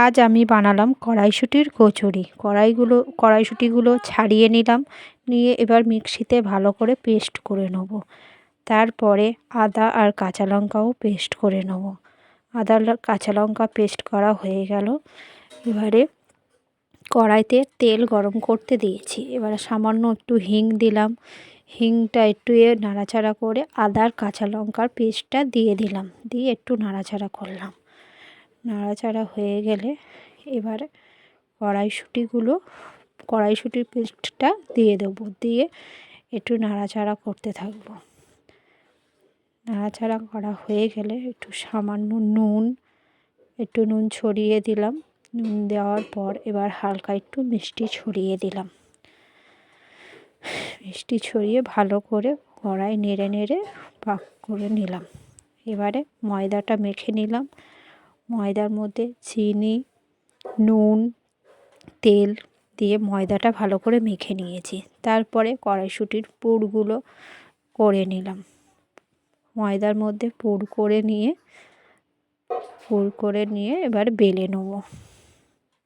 আজ আমি বানালাম কড়াইশুঁটির কচুরি। কড়াইশুঁটিগুলো ছাড়িয়ে নিলাম, নিয়ে এবার মিক্সিতে ভালো করে পেস্ট করে নেব। তারপরে আদা আর কাঁচা লঙ্কাও পেস্ট করে নেব। কাঁচা লঙ্কা পেস্ট করা হয়ে গেল। এবারে কড়াইতে তেল গরম করতে দিয়েছি। এবারে সামান্য একটু হিং দিলাম। হিংটা একটু নাড়াচাড়া করে আদার কাঁচা লঙ্কার পেস্টটা দিয়ে দিলাম, দিয়ে একটু নাড়াচাড়া করলাম। নাড়াচাড়া হয়ে গেলে এবার কড়াইশুঁটির পেস্টটা দিয়ে দেবো, দিয়ে একটু নাড়াচাড়া করতে থাকবো। নাড়াচাড়া করা হয়ে গেলে একটু সামান্য একটু নুন ছড়িয়ে দিলাম। নুন দেওয়ার পর এবার হালকা একটু মিষ্টি ছড়িয়ে দিলাম। মিষ্টি ছড়িয়ে ভালো করে কড়াই নেড়ে নেড়ে পাক করে নিলাম। এবারে ময়দাটা মেখে নিলাম। ময়দার মধ্যে চিনি, নুন, তেল দিয়ে ময়দাটা ভালো করে মেখে নিয়েছি। তারপরে কড়াইশুঁটির পুরগুলো করে নিলাম। ময়দার মধ্যে পুর করে নিয়ে এবার বেলে নেব।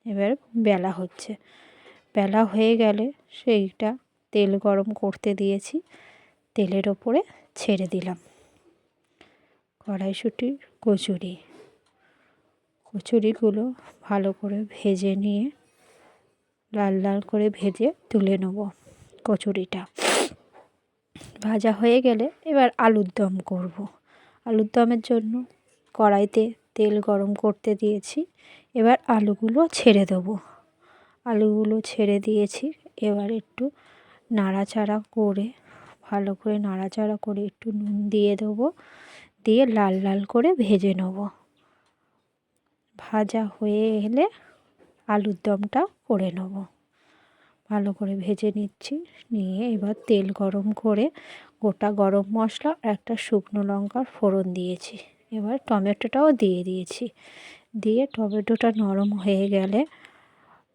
এবার বেলা হচ্ছে। বেলা হয়ে গেলে সেইটা তেল গরম করতে দিয়েছি, তেলের ওপরে ছেড়ে দিলাম কড়াইশুঁটির কচুরিগুলো ভালো করে ভেজে নিয়ে লাল লাল করে ভেজে তুলে নেব। কচুরিটা ভাজা হয়ে গেলে এবার আলুর দম করব। আলুর দমের জন্য কড়াইতে তেল গরম করতে দিয়েছি। এবার আলুগুলো ছেড়ে দেবো। আলুগুলো ছেড়ে দিয়েছি। এবার একটু নাড়াচাড়া করে ভালো করে নাড়াচাড়া করে একটু নুন দিয়ে দেবো, দিয়ে লাল লাল করে ভেজে নেব। ভাজা হয়ে এলে আলুর দমটা করে নেব। ভালো করে ভেজে নিচ্ছি। নিয়ে এবার তেল গরম করে গোটা গরম মশলা আর একটা শুকনো লঙ্কার ফোড়ন দিয়েছি। এবার টমেটোটাও দিয়ে দিয়েছি। দিয়ে টমেটোটা নরম হয়ে গেলে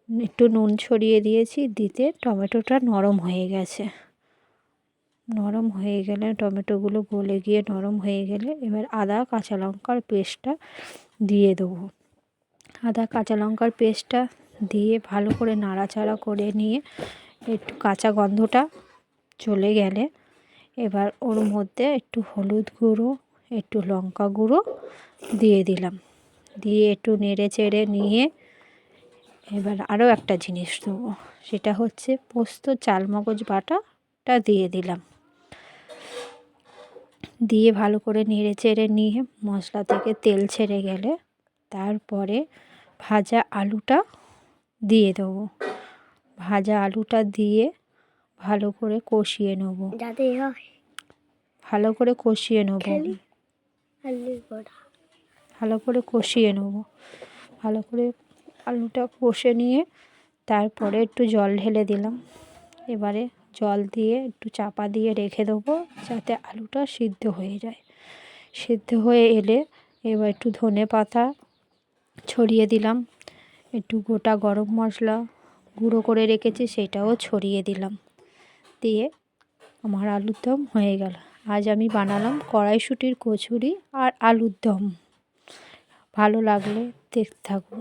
একটু নুন ছড়িয়ে দিয়েছি, দিতে টমেটোটা নরম হয়ে গেছে। নরম হয়ে গেলে টমেটোগুলো গলে গিয়ে নরম হয়ে গেলে এবার আদা কাঁচা লঙ্কার পেস্টটা দিয়ে দেবো। আদা কাঁচা লঙ্কার পেস্টটা দিয়ে ভালো করে নাড়াচাড়া করে নিয়ে একটু কাঁচা গন্ধটা চলে গেলে এবার ওর মধ্যে একটু হলুদ গুঁড়ো, একটু লঙ্কা গুঁড়ো দিয়ে দিলাম। দিয়ে একটু নেড়ে চেড়ে নিয়ে এবার আরও একটা জিনিস দেবো, সেটা হচ্ছে পোস্ত চালমগজ বাটাটা দিয়ে দিলাম। দিয়ে ভালো করে নেড়ে চেড়ে নিয়ে মশলা থেকে তেল ছেড়ে গেলে তারপরে ভাজা আলুটা দিয়ে দেবো। ভাজা আলুটা দিয়ে ভালো করে কষিয়ে নেব। ভালো করে কষিয়ে নেব। ভালো করে কষিয়ে নেব। ভালো করে আলুটা কষে নিয়ে তারপরে একটু জল ঢেলে দিলাম। এবারে জল দিয়ে একটু চাপা দিয়ে রেখে দেবো, যাতে আলুটা সিদ্ধ হয়ে যায়। সিদ্ধ হয়ে এলে এবার একটু ধনে পাতা ছড়িয়ে দিলাম। একটু গোটা গরম মশলা গুঁড়ো করে রেখেছি সেটাও ছড়িয়ে দিলাম। দিয়ে আমার আলুর দম হয়ে গেল। আজ আমি বানালাম কড়াইশুঁটির কচুরি আর আলুর দম। ভালো লাগলে দেখতে থাকুন।